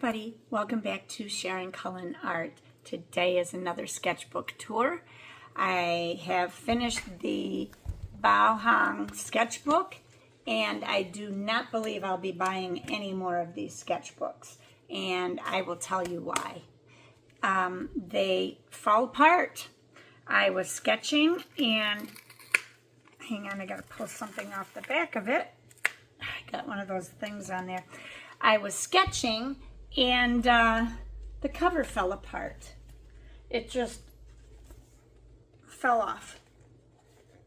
everybody, welcome back to Sharon Cullen Art. Today is another sketchbook tour. I have finished the Bao Hong sketchbook and I do not believe I'll be buying any more of these sketchbooks, and I will tell you why. They fall apart. I was sketching and, hang on, I gotta pull something off the back of it. I got one of those things on there. I was sketching and the cover fell apart. It just fell off.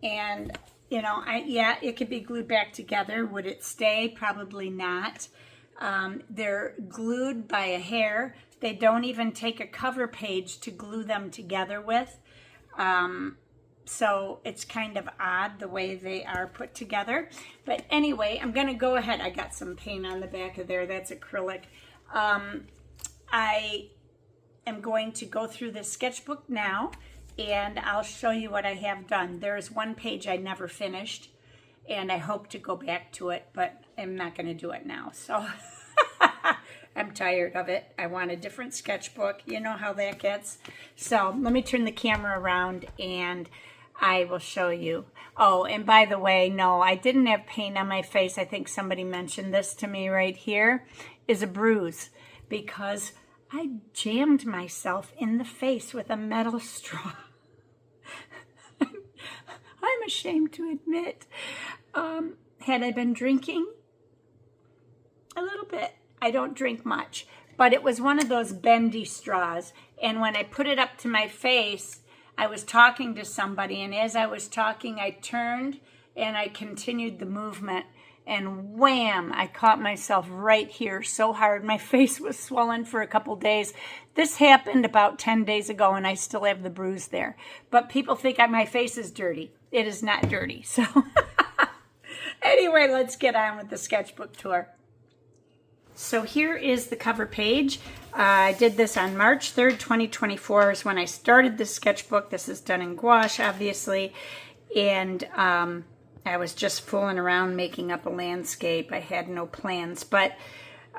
And, you know, yeah, it could be glued back together. Would it stay? Probably not. They're glued by a hair. They don't even take a cover page to glue them together with. So it's kind of odd the way they are put together. But anyway, I'm going to go ahead. I got some paint on the back of there. That's acrylic. I am going to go through this sketchbook now, and I'll show you what I have done. There's one page I never finished, and I hope to go back to it, but I'm not going to do it now. So I'm tired of it. I want a different sketchbook. You know how that gets. So let me turn the camera around and I will show you. Oh, and by the way, no, I didn't have paint on my face. I think somebody mentioned this to me right here, is a bruise, because I jammed myself in the face with a metal straw. I'm ashamed to admit. Had I been drinking? A little bit. I don't drink much, but it was one of those bendy straws, and when I put it up to my face, I was talking to somebody, and as I was talking, I turned and I continued the movement, and wham, I caught myself right here so hard. My face was swollen for a couple days. This happened about 10 days ago, and I still have the bruise there. But people think my face is dirty. It is not dirty. So anyway, let's get on with the sketchbook tour. So here is the cover page. I did this on March 3rd, 2024 is when I started this sketchbook. This is done in gouache, obviously. And I was just fooling around making up a landscape. I had no plans, but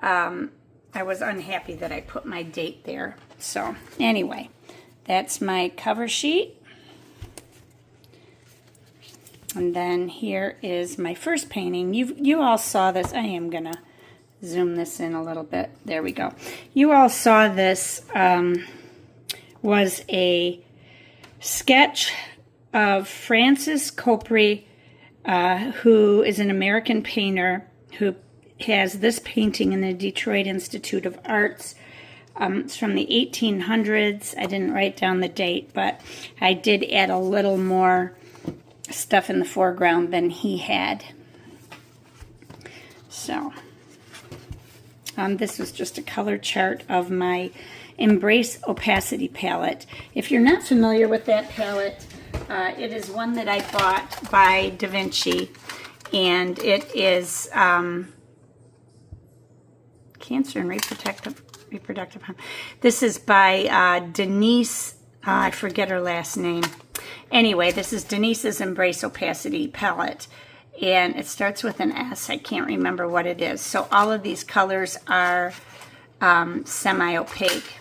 I was unhappy that I put my date there. So anyway, that's my cover sheet. And then here is my first painting. You all saw this. I am going to zoom this in a little bit. There we go. You all saw this was a sketch of Francis Copri, who is an American painter who has this painting in the Detroit Institute of Arts. It's from the 1800s. I didn't write down the date, but I did add a little more stuff in the foreground than he had. So this was just a color chart of my Embrace Opacity palette. If you're not familiar with that palette, it is one that I bought by Da Vinci, and it is Cancer and Reproductive Harm. This is by Denise, I forget her last name. Anyway, this is Denise's Embrace Opacity palette. And it starts with an S. I can't remember what it is. So all of these colors are semi-opaque.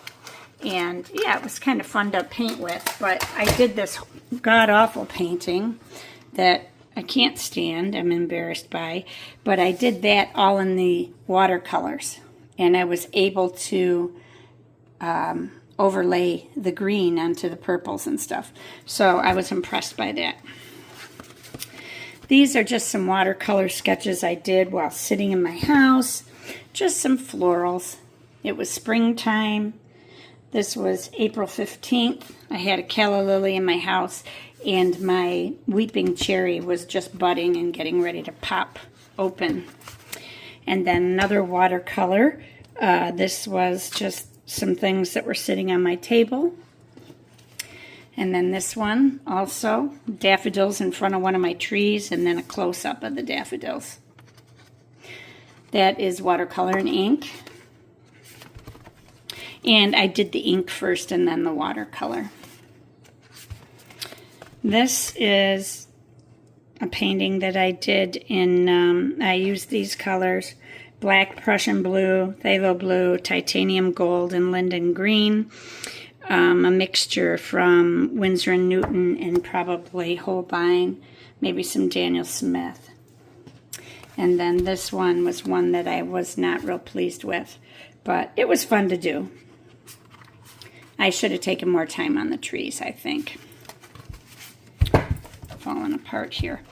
And yeah, it was kind of fun to paint with. But I did this god-awful painting that I can't stand, I'm embarrassed by. But I did that all in the watercolors. And I was able to overlay the green onto the purples and stuff. So I was impressed by that. These are just some watercolor sketches I did while sitting in my house. Just some florals. It was springtime. This was April 15th. I had a calla lily in my house, and my weeping cherry was just budding and getting ready to pop open. And then another watercolor. This was just some things that were sitting on my table. And then this one also, daffodils in front of one of my trees, and then a close-up of the daffodils. That is watercolor and ink. And I did the ink first and then the watercolor. This is a painting that I did in, I used these colors black Prussian blue, phthalo blue, titanium gold, and linden green. A mixture from Winsor & Newton and probably Holbein, maybe some Daniel Smith. And then this one was one that I was not real pleased with, but it was fun to do. I should have taken more time on the trees, I think. Falling apart here.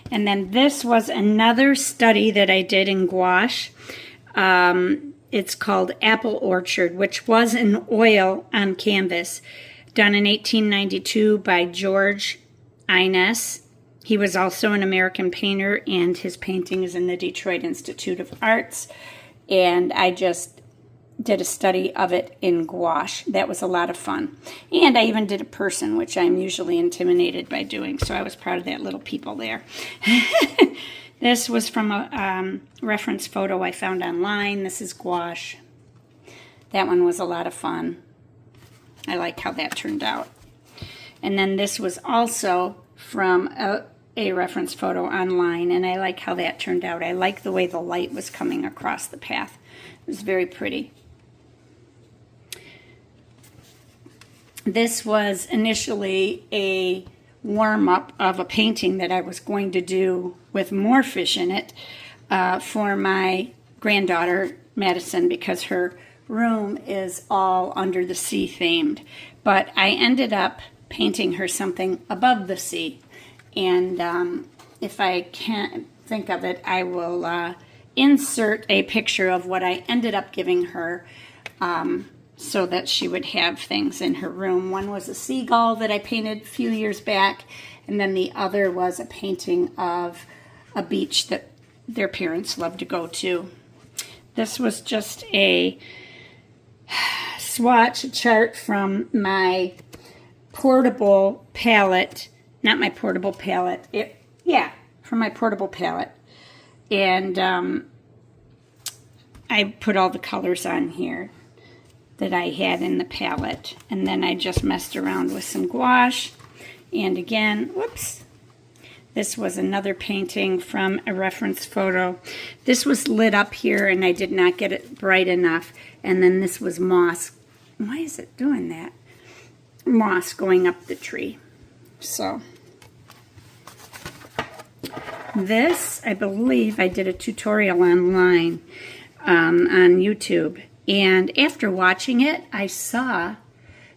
And then this was another study that I did in gouache. It's called Apple Orchard, which was an oil on canvas done in 1892 by George Innes. He was also an American painter, and his painting is in the Detroit Institute of Arts. And I just did a study of it in gouache. That was a lot of fun. And I even did a person, which I'm usually intimidated by doing, so I was proud of that little people there. This was from a reference photo I found online. This is gouache. That one was a lot of fun. I like how that turned out. And then this was also from a reference photo online, and I like how that turned out. I like the way the light was coming across the path. It was very pretty. This was initially a warm-up of a painting that I was going to do with more fish in it for my granddaughter, Madison, because her room is all under the sea themed. But I ended up painting her something above the sea. And if I can't think of it, I will insert a picture of what I ended up giving her so that she would have things in her room. One was a seagull that I painted a few years back, and then the other was a painting of a beach that their parents loved to go to. This was just a swatch chart from my portable palette, not my portable palette, from my portable palette. And I put all the colors on here that I had in the palette, and then I just messed around with some gouache. And again, whoops, this was another painting from a reference photo. This was lit up here and I did not get it bright enough. And then this was moss. Why is it doing that? Moss going up the tree. So this, I believe I did a tutorial online on YouTube. And after watching it, I saw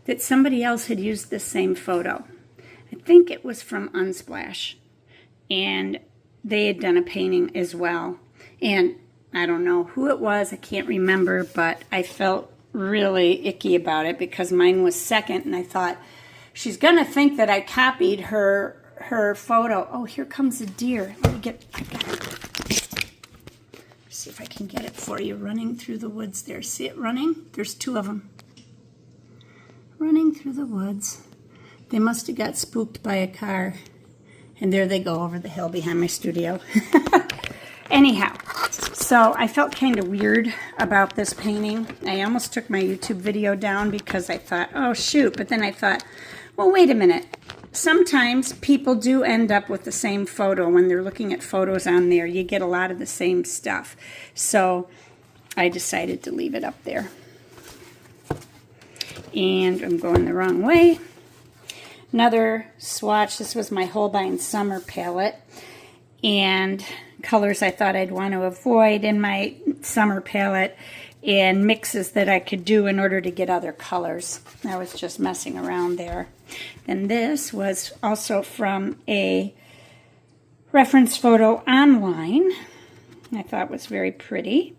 that somebody else had used the same photo. I think it was from Unsplash. And they had done a painting as well. And I don't know who it was, I can't remember, but I felt really icky about it because mine was second. And I thought, she's going to think that I copied her photo. Oh, here comes a deer. Let me get, I got it. See if I can get it for you, running through the woods there. See it running? There's two of them. Running through the woods. They must have got spooked by a car. And there they go over the hill behind my studio. Anyhow, so I felt kind of weird about this painting. I almost took my YouTube video down because I thought, oh shoot. But then I thought, well, wait a minute. Sometimes people do end up with the same photo. When they're looking at photos on there, you get a lot of the same stuff. So I decided to leave it up there. And I'm going the wrong way. Another swatch. This was my Holbein Summer palette. And colors I thought I'd want to avoid in my summer palette. And mixes that I could do in order to get other colors. I was just messing around there. And this was also from a reference photo online. I thought it was very pretty.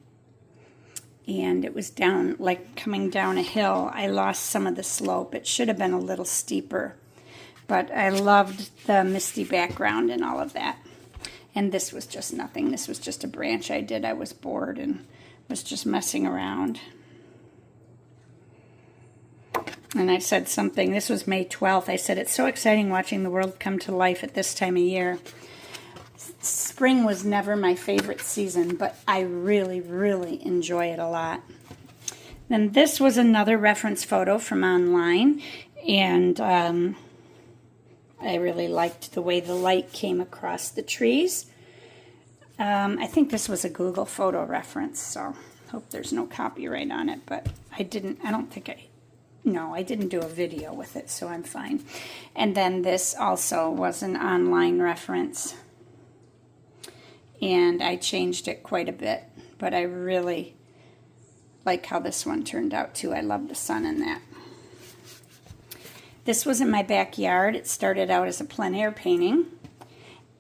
And it was down, like coming down a hill. I lost some of the slope. It should have been a little steeper. But I loved the misty background and all of that. And this was just nothing. This was just a branch I did. I was bored and was just messing around. And I said something, this was May 12th, I said, it's so exciting watching the world come to life at this time of year. Spring was never my favorite season, but I really, really enjoy it a lot. Then this was another reference photo from online, and I really liked the way the light came across the trees. I think this was a Google photo reference, so hope there's no copyright on it, but I didn't do a video with it, so I'm fine. And then this also was an online reference, and I changed it quite a bit, but I really like how this one turned out too. I love the sun in that. This was in my backyard. It started out as a plein air painting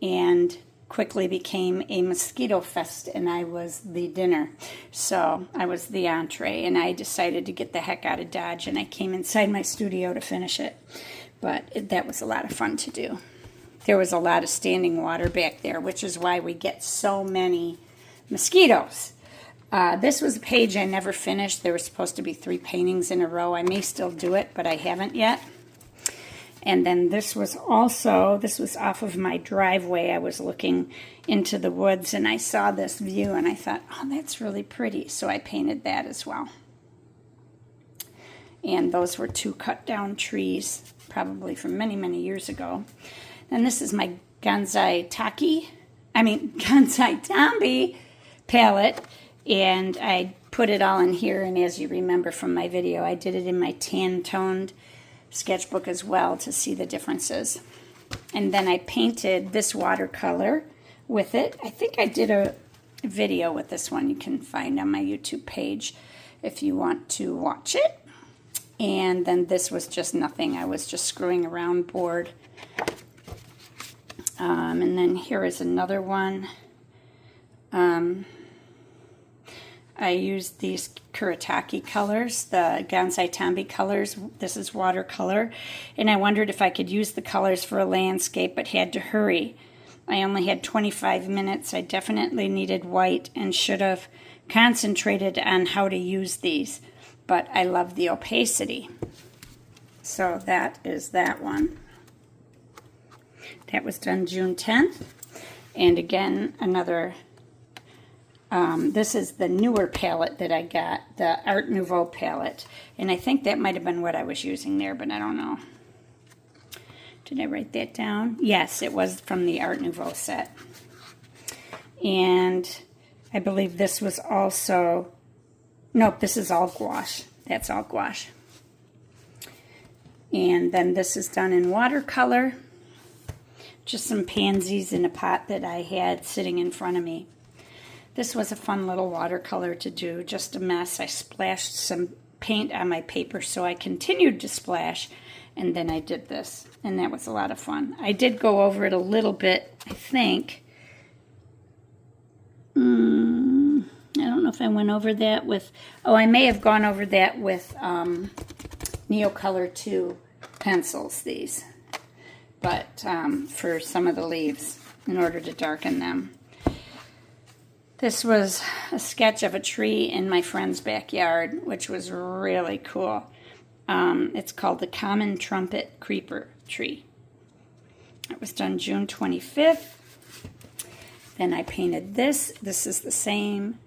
and quickly became a mosquito fest, and I was the dinner. So I was the entree, and I decided to get the heck out of Dodge, and I came inside my studio to finish it. But that was a lot of fun to do. There was a lot of standing water back there, which is why we get so many mosquitoes. This was a page I never finished. There were supposed to be 3 paintings in a row. I may still do it, but I haven't yet. And then this was off of my driveway. I was looking into the woods and I saw this view and I thought, oh, that's really pretty. So I painted that as well. And those were 2 cut down trees, probably from many, many years ago. And this is my Gansai Tambi palette. And I put it all in here. And as you remember from my video, I did it in my tan-toned sketchbook as well to see the differences. And then I painted this watercolor with it. I think I did a video with this one you can find on my YouTube page if you want to watch it. And then this was just nothing. I was just screwing around bored. And then here is another one. I used these Kuretake colors, the Gansai Tambi colors. This is watercolor. And I wondered if I could use the colors for a landscape, but had to hurry. I only had 25 minutes. I definitely needed white and should have concentrated on how to use these. But I love the opacity. So that is that one. That was done June 10th. And again, another... this is the newer palette that I got, the Art Nouveau palette. And I think that might have been what I was using there, but I don't know. Did I write that down? Yes, it was from the Art Nouveau set. And I believe this was also... Nope, this is all gouache. That's all gouache. And then this is done in watercolor. Just some pansies in a pot that I had sitting in front of me. This was a fun little watercolor to do, just a mess. I splashed some paint on my paper, so I continued to splash, and then I did this, and that was a lot of fun. I did go over it a little bit, I think. I don't know if I went over that with, I may have gone over that with Neocolor 2 pencils, these, but for some of the leaves, in order to darken them. This was a sketch of a tree in my friend's backyard, which was really cool. It's called the Common Trumpet Creeper Tree. It was done June 25th. Then I painted this. This is the same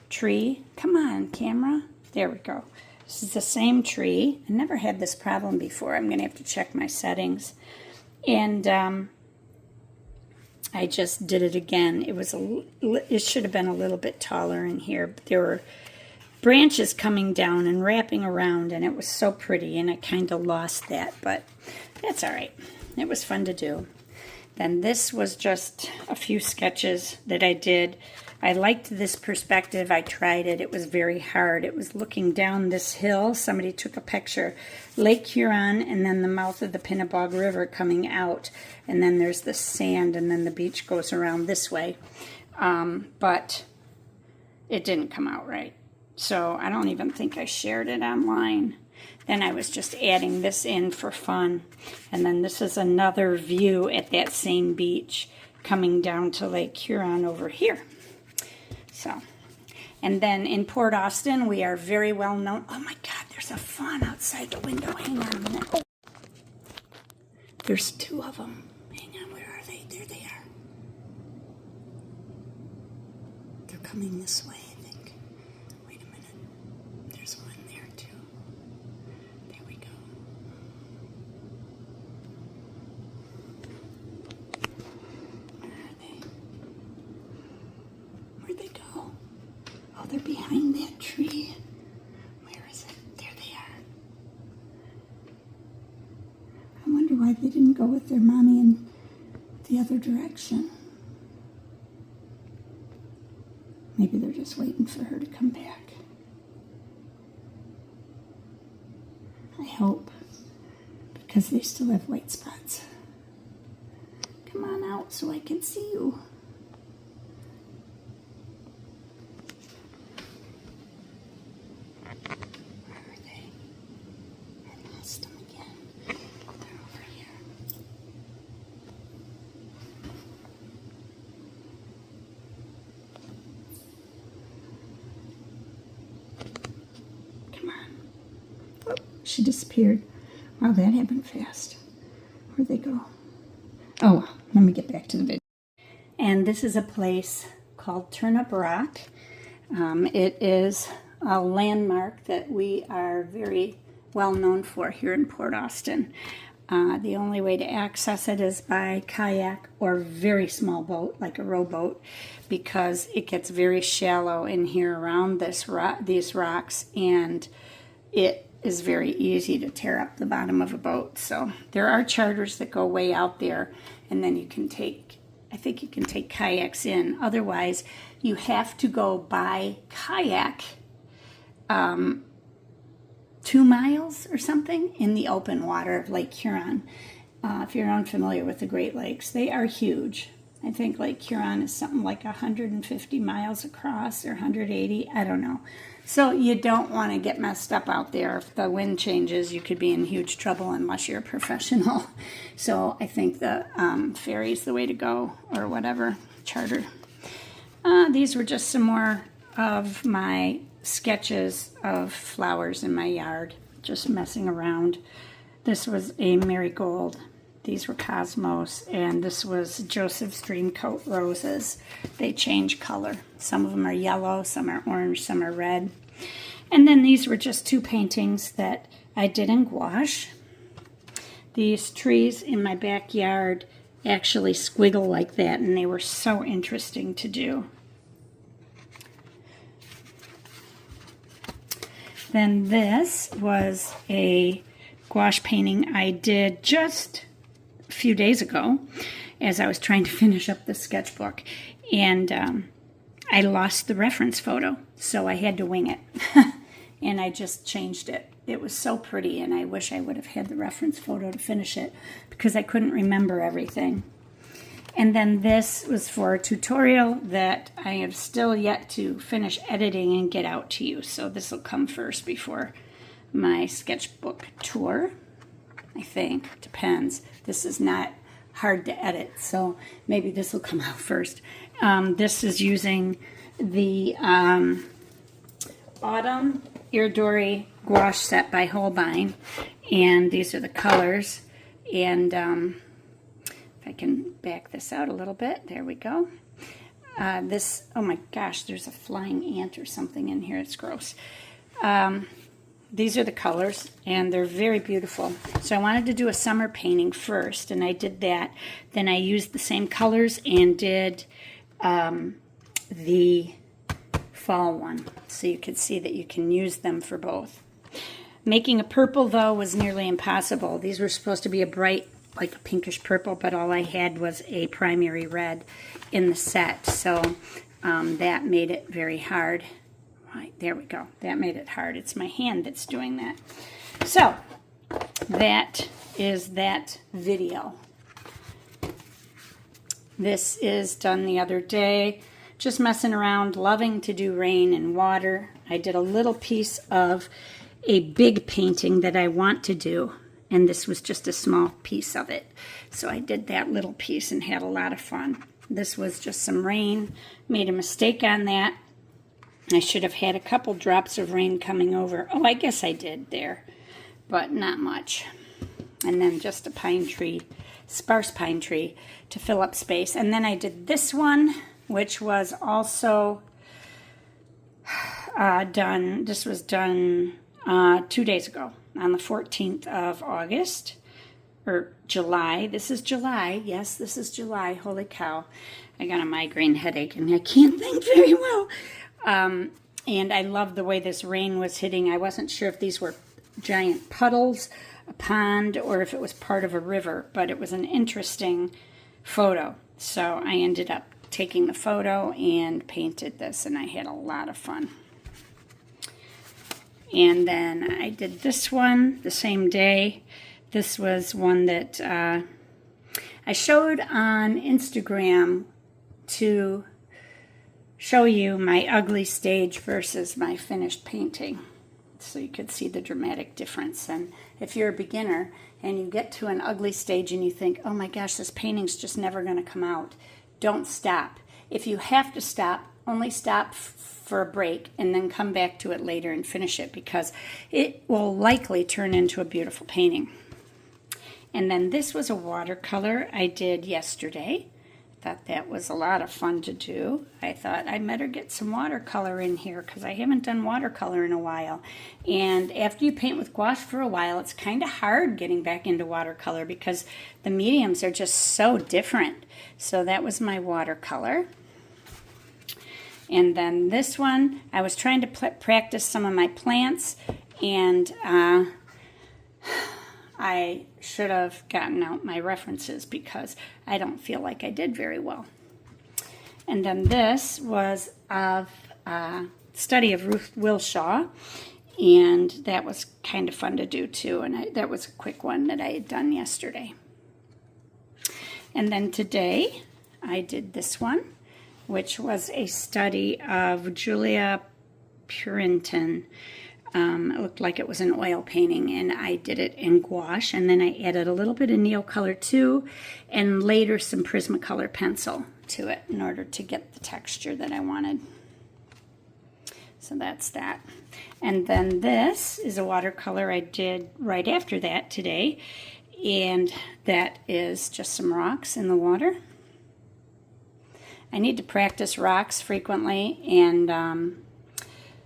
tree. Come on, camera. There we go. This is the same tree. I never had this problem before. I'm going to have to check my settings. And I just did it again. It should have been a little bit taller in here, but there were branches coming down and wrapping around, and it was so pretty, and I kind of lost that, but that's all right. It was fun to do. Then this was just a few sketches that I did. I liked this perspective. I tried it. It was very hard. It was looking down this hill. Somebody took a picture. Lake Huron and then the mouth of the Pinnebog River coming out. And then there's the sand and then the beach goes around this way. But it didn't come out right. So I don't even think I shared it online. Then I was just adding this in for fun. And then this is another view at that same beach coming down to Lake Huron over here. So, and then in Port Austin, we are very well known. Oh my God, there's a fawn outside the window. Hang on a minute. Oh. There's 2 of them. Hang on, where are they? There they are. They're coming this way, I think. Wait a minute. There's one there too. There we go. Where are they? Where'd they go? Oh, they're behind that tree. Where is it? There they are. I wonder why they didn't go with their mommy in the other direction. Maybe they're just waiting for her to come back. I hope, because they still have white spots. Come on out so I can see you. Where are they? I lost them again. They're over here. Come on. Oh, she disappeared. Wow, that happened fast. Where'd they go? Oh, well, let me get back to the video. And this is a place called Turnip Rock. It is a landmark that we are very well known for here in Port Austin. The only way to access it is by kayak or very small boat, like a rowboat, because it gets very shallow in here around these rocks, and it is very easy to tear up the bottom of a boat. So there are charters that go way out there, and then you can take, I think you can take kayaks in. Otherwise, you have to go by kayak 2 miles or something in the open water of Lake Huron. If you're unfamiliar with the Great Lakes, they are huge. I think Lake Huron is something like 150 miles across or 180, I don't know. So you don't want to get messed up out there. If the wind changes, you could be in huge trouble unless you're a professional. So I think the ferry's the way to go, or whatever, charter. These were just some more of my sketches of flowers in my yard, just messing around. This was a marigold. These were cosmos, and this was Joseph's Dreamcoat roses. They change color. Some of them are yellow, some are orange, some are red. And then these were just 2 paintings that I did in gouache. These trees in my backyard actually squiggle like that, and they were so interesting to do. Then this was a gouache painting I did just a few days ago as I was trying to finish up the sketchbook, and I lost the reference photo, so I had to wing it. And I just changed it. It was so pretty, and I wish I would have had the reference photo to finish it because I couldn't remember everything. And then this was for a tutorial that I have still yet to finish editing and get out to you. So this will come first before my sketchbook tour, I think. Depends. This is not hard to edit, so maybe this will come out first. This is using the Autumn Iridori gouache set by Holbein, and these are the colors. And if I can back this out a little bit, there we go. This, oh my gosh, there's a flying ant or something in here. It's gross. These are the colors, and they're very beautiful. So I wanted to do a summer painting first, and I did that. Then I used the same colors and did the fall one, so you could see that you can use them for both. Making a purple, though, was nearly impossible. These were supposed to be a bright, like a pinkish purple, but all I had was a primary red in the set, so that made it very hard. Right, there we go. That made it hard. It's my hand that's doing that. So that is that video. This is done the other day. Just messing around, loving to do rain and water. I did a little piece of a big painting that I want to do, and this was just a small piece of it. So I did that little piece and had a lot of fun. This was just some rain. Made a mistake on that. I should have had a couple drops of rain coming over. Oh, I guess I did there, but not much. And then just a pine tree, sparse pine tree to fill up space. And then I did this one, which was also done. This was done 2 days ago on the 14th of August. or July. This is July. Yes, this is July. Holy cow. I got a migraine headache and I can't think very well. And I love the way this rain was hitting. I wasn't sure if these were giant puddles, a pond, or if it was part of a river, but it was an interesting photo. So I ended up taking the photo and painted this, and I had a lot of fun. And then I did this one the same day. This was one that I showed on Instagram to show you my ugly stage versus my finished painting, so you could see the dramatic difference. And if you're a beginner and you get to an ugly stage and you think, oh my gosh, this painting's just never going to come out, don't stop. If you have to stop, only stop for a break and then come back to it later and finish it, because it will likely turn into a beautiful painting. And then this was a watercolor I did yesterday. Thought that was a lot of fun to do. I thought I better get some watercolor in here because I haven't done watercolor in a while. And after you paint with gouache for a while, it's kind of hard getting back into watercolor because the mediums are just so different. So that was my watercolor. And then this one, I was trying to practice some of my plants, and I should have gotten out my references because I don't feel like I did very well. And then this was a study of Ruth Wilshaw, and that was kind of fun to do too, and that was a quick one that I had done yesterday. And then today I did this one, which was a study of Julia Purinton. It looked like it was an oil painting, and I did it in gouache, and then I added a little bit of Neocolor too, and later some Prismacolor pencil to it in order to get the texture that I wanted. So that's that. And then this is a watercolor I did right after that today, and that is just some rocks in the water. I need to practice rocks frequently, and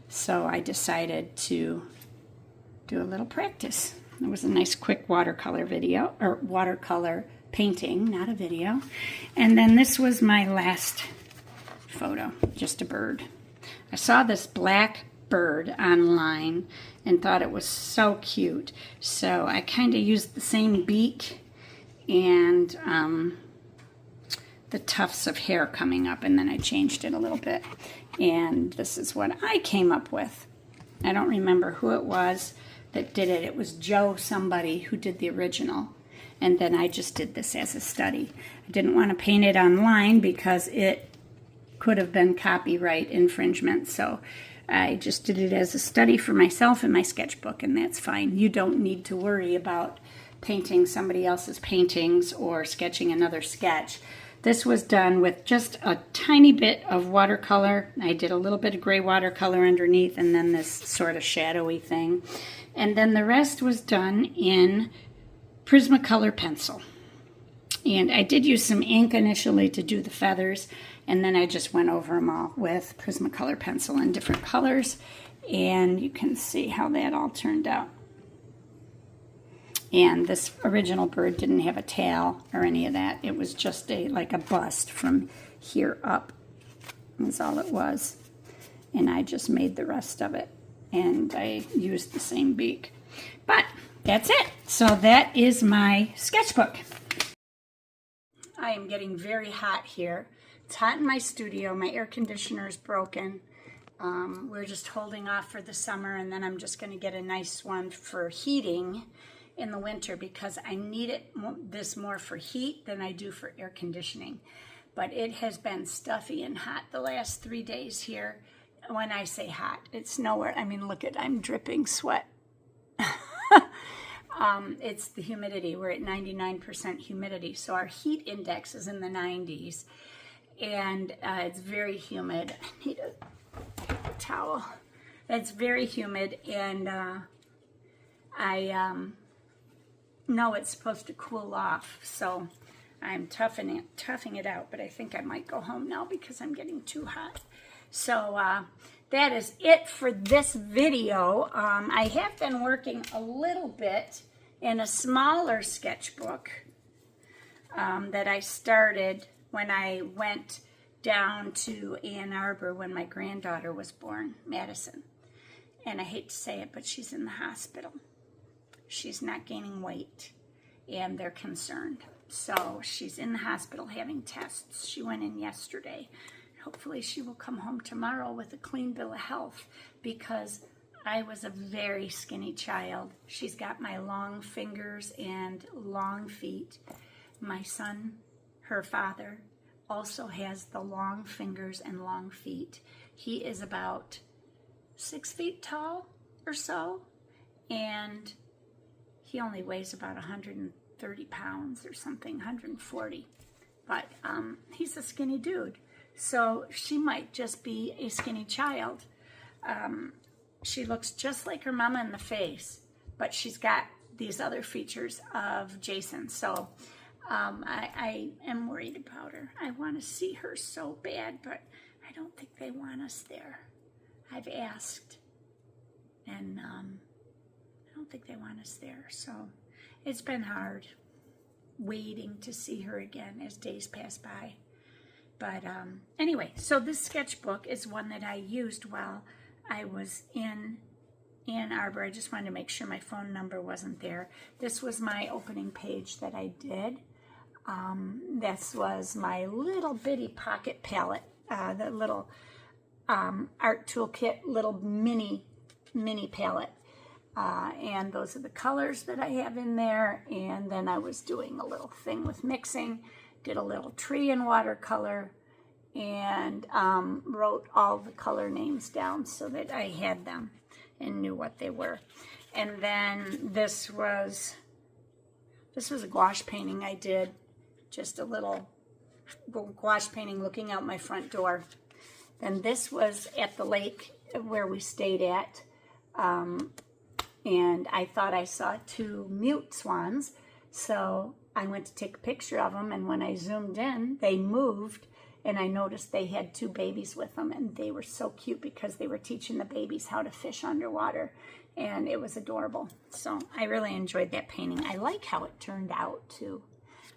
so I decided to do a little practice. It was a nice quick watercolor video, or watercolor painting, not a video. And then this was my last photo, just a bird. I saw this black bird online and thought it was so cute. So I kind of used the same beak and the tufts of hair coming up, and then I changed it a little bit. And this is what I came up with. I don't remember who it was that did it. It was Joe somebody who did the original. And then I just did this as a study. I didn't want to paint it online because it could have been copyright infringement. So I just did it as a study for myself in my sketchbook, and that's fine. You don't need to worry about painting somebody else's paintings or sketching another sketch. This was done with just a tiny bit of watercolor. I did a little bit of gray watercolor underneath, and then this sort of shadowy thing. And then the rest was done in Prismacolor pencil. And I did use some ink initially to do the feathers, and then I just went over them all with Prismacolor pencil in different colors. And you can see how that all turned out. And this original bird didn't have a tail or any of that. It was just like a bust from here up. That's all it was. And I just made the rest of it. And I used the same beak. But that's it. So that is my sketchbook. I am getting very hot here. It's hot in my studio. My air conditioner is broken. We're just holding off for the summer, and then I'm just going to get a nice one for heating in the winter because I need this more for heat than I do for air conditioning. But it has been stuffy and hot the last 3 days here. When I say hot, it's nowhere. I mean, look at, I'm dripping sweat. It's the humidity. We're at 99% humidity. So our heat index is in the 90s, and it's very humid. I need a towel. It's very humid, and I know it's supposed to cool off, so I'm toughing it out, but I think I might go home now because I'm getting too hot. So that is it for this video. I have been working a little bit And a smaller sketchbook that I started when I went down to Ann Arbor when my granddaughter was born, Madison. And I hate to say it, but she's in the hospital. She's not gaining weight, and they're concerned. So she's in the hospital having tests. She went in yesterday. Hopefully she will come home tomorrow with a clean bill of health, because I was a very skinny child. She's got my long fingers and long feet. My son, her father, also has the long fingers and long feet. He is about 6 feet tall or so, and he only weighs about 130 pounds or something, 140. But he's a skinny dude. So she might just be a skinny child. She looks just like her mama in the face, but she's got these other features of Jason. So I am worried about her. I want to see her so bad, but I don't think they want us there. I've asked, and I don't think they want us there. So it's been hard waiting to see her again as days pass by. But anyway, so this sketchbook is one that I used while I was in Ann Arbor. I just wanted to make sure my phone number wasn't there. This was my opening page that I did. This was my little bitty pocket palette, the little art toolkit, little mini palette. And those are the colors that I have in there. And then I was doing a little thing with mixing, did a little tree in watercolor, and wrote all the color names down so that I had them and knew what they were. And then this was a gouache painting I did, just a little gouache painting looking out my front door. Then this was at the lake where we stayed at, and I thought I saw 2 mute swans, so I went to take a picture of them, and when I zoomed in, they moved, and I noticed they had 2 babies with them, and they were so cute because they were teaching the babies how to fish underwater, and it was adorable. So I really enjoyed that painting. I like how it turned out, too.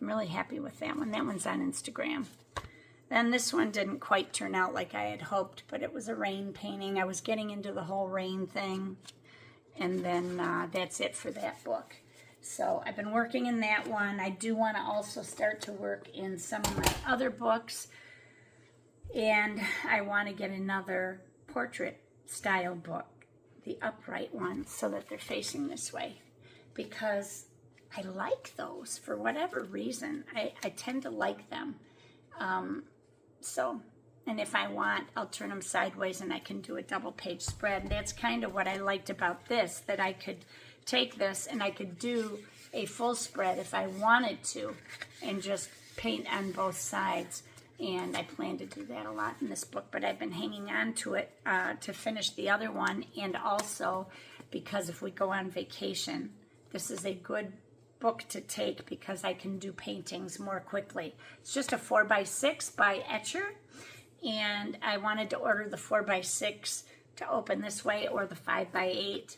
I'm really happy with that one. That one's on Instagram. Then this one didn't quite turn out like I had hoped, but it was a rain painting. I was getting into the whole rain thing, and then that's it for that book. So I've been working in that one. I do want to also start to work in some of my other books, and I want to get another portrait style book, the upright one, so that they're facing this way, because I like those for whatever reason. I tend to like them. And if I want, I'll turn them sideways and I can do a double page spread. That's kind of what I liked about this, that I could take this and I could do a full spread if I wanted to and just paint on both sides. And I plan to do that a lot in this book, but I've been hanging on to it to finish the other one, and also because if we go on vacation, this is a good book to take because I can do paintings more quickly. It's just a 4x6 by Etcher, and I wanted to order the 4x6 to open this way or the 5x8.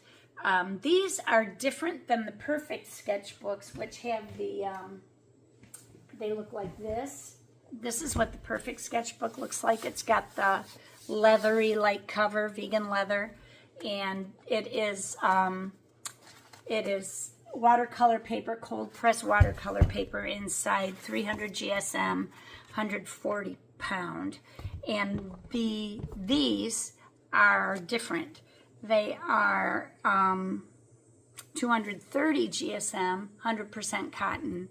These are different than the Perfect sketchbooks, which have the, they look like this. This is what the Perfect sketchbook looks like. It's got the leathery like cover, vegan leather, and it is watercolor paper, cold press watercolor paper inside, 300 GSM, 140 pound. And these are different. They are 230 GSM, 100% cotton,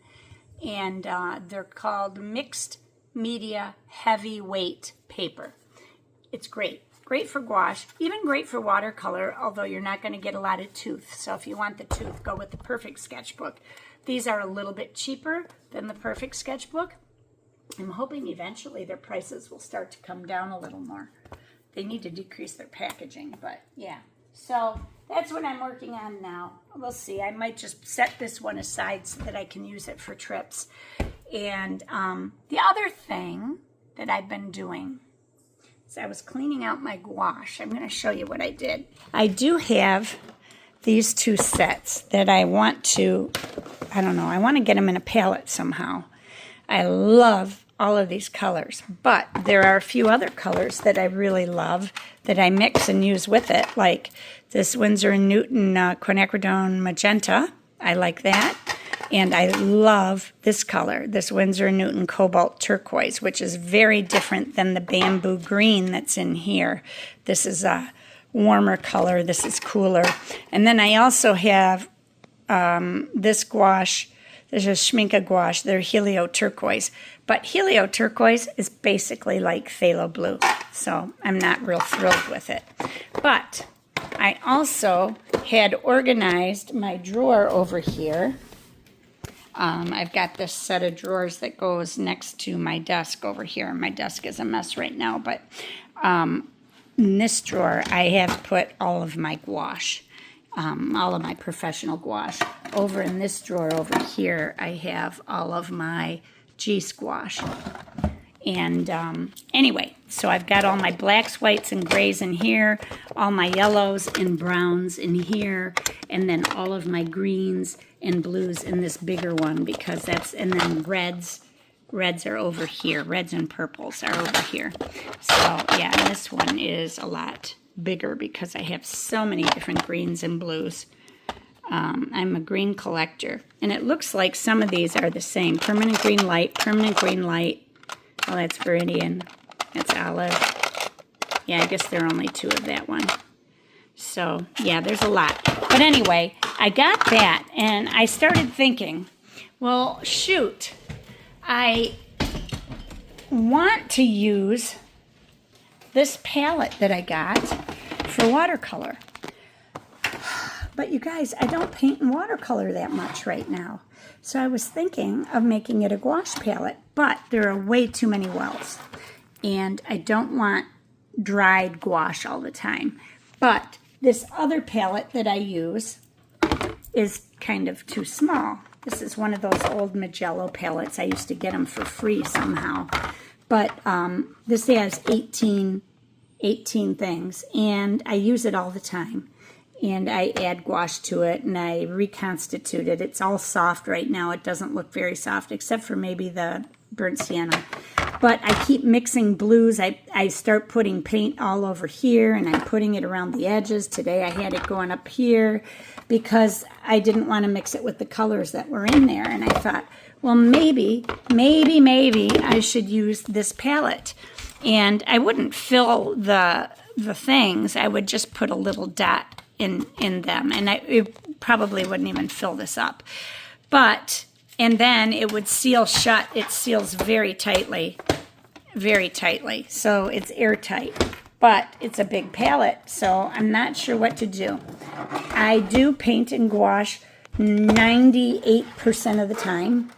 and they're called mixed media heavyweight paper. It's great. Great for gouache, even great for watercolor, although you're not going to get a lot of tooth. So if you want the tooth, go with the Perfect sketchbook. These are a little bit cheaper than the Perfect sketchbook. I'm hoping eventually their prices will start to come down a little more. They need to decrease their packaging, but yeah. So that's what I'm working on now. We'll see. I might just set this one aside so that I can use it for trips. And the other thing that I've been doing, so I was cleaning out my gouache. I'm going to show you what I did. I do have these two sets that I want to, I don't know, I want to get them in a palette somehow. I love all of these colors, but there are a few other colors that I really love that I mix and use with it, like this Winsor & Newton quinacridone magenta. I like that. And I love this color, this Winsor & Newton cobalt turquoise, which is very different than the bamboo green that's in here. This is a warmer color. This is cooler. And then I also have this gouache. This is Schmincke gouache. They're helio turquoise. But helio turquoise is basically like phthalo blue. So I'm not real thrilled with it. But I also had organized my drawer over here. I've got this set of drawers that goes next to my desk over here. My desk is a mess right now, but in this drawer I have put all of my gouache, all of my professional gouache. Over in this drawer over here I have all of my G-squash. And anyway, so I've got all my blacks, whites, and grays in here, all my yellows and browns in here, and then all of my greens and blues in this bigger one, because that's, and then reds are over here. Reds and purples are over here. So yeah, and this one is a lot bigger because I have so many different greens and blues. I'm a green collector, and it looks like some of these are the same. Permanent green light, well, that's Viridian, that's olive. Yeah, I guess there are only two of that one. So, yeah, there's a lot. But anyway, I got that, and I started thinking, well, shoot, I want to use this palette that I got for watercolor. But you guys, I don't paint in watercolor that much right now. So I was thinking of making it a gouache palette, but there are way too many wells. And I don't want dried gouache all the time. But this other palette that I use is kind of too small. This is one of those old Magello palettes. I used to get them for free somehow. But this has 18 things, and I use it all the time. And I add gouache to it, and I reconstitute it. It's all soft right now. It doesn't look very soft, except for maybe the burnt sienna. But I keep mixing blues. I start putting paint all over here, and I'm putting it around the edges. Today I had it going up here because I didn't want to mix it with the colors that were in there. And I thought, well, maybe I should use this palette. And I wouldn't fill the things. I would just put a little dot in them, and it probably wouldn't even fill this up. But, and then it would seal shut. It seals very tightly, so it's airtight. But it's a big palette, so I'm not sure what to do. I do paint in gouache 98% of the time.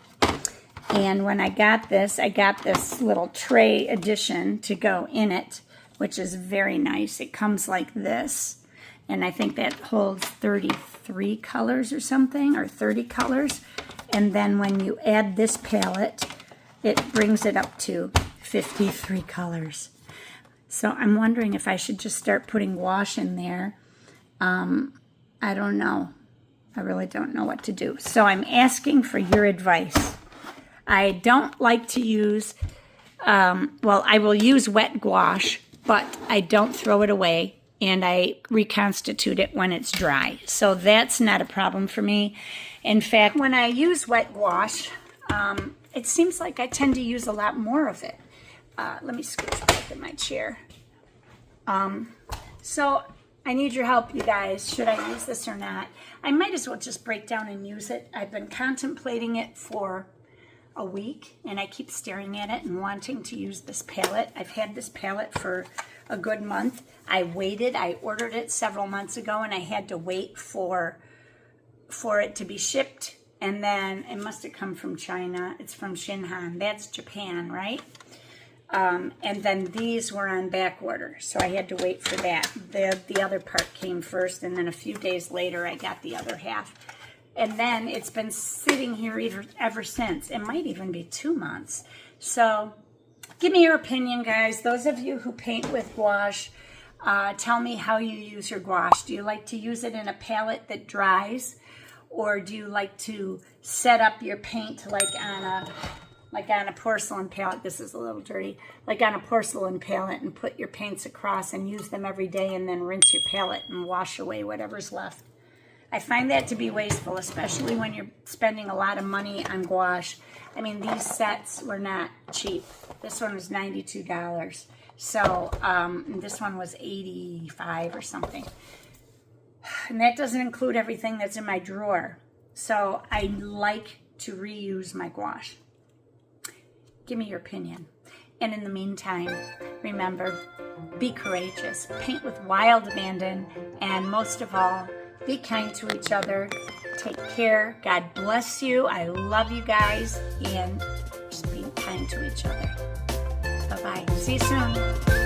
And when I got this little tray addition to go in it, which is very nice. It comes like this. And I think that holds 33 colors or something, or 30 colors. And then when you add this palette, it brings it up to 53 colors. So I'm wondering if I should just start putting gouache in there. I don't know. I really don't know what to do. So I'm asking for your advice. I don't like to use, well, I will use wet gouache, but I don't throw it away. And I reconstitute it when it's dry. So that's not a problem for me. In fact, when I use wet gouache, it seems like I tend to use a lot more of it. Let me scooch back in my chair. So I need your help, you guys. Should I use this or not? I might as well just break down and use it. I've been contemplating it for a week, and I keep staring at it and wanting to use this palette. I've had this palette for a good month. I waited. I ordered it several months ago, and I had to wait for it to be shipped. And then it must have come from China. It's from Shinhan. That's Japan, right? And then these were on back order, so I had to wait for that. The other part came first, and then a few days later, I got the other half. And then it's been sitting here ever since. It might even be 2 months. So give me your opinion, guys. Those of you who paint with gouache, Tell me how you use your gouache. Do you like to use it in a palette that dries? Or do you like to set up your paint like on a porcelain palette? This is a little dirty. Like on a porcelain palette, and put your paints across and use them every day, and then rinse your palette and wash away whatever's left. I find that to be wasteful, especially when you're spending a lot of money on gouache. I mean, these sets were not cheap. This one was $92. So this one was $85 or something. And that doesn't include everything that's in my drawer. So I like to reuse my gouache. Give me your opinion. And in the meantime, remember, be courageous, paint with wild abandon, and most of all, be kind to each other. Take care. God bless you. I love you guys, and just be kind to each other. Bye-bye. See you soon.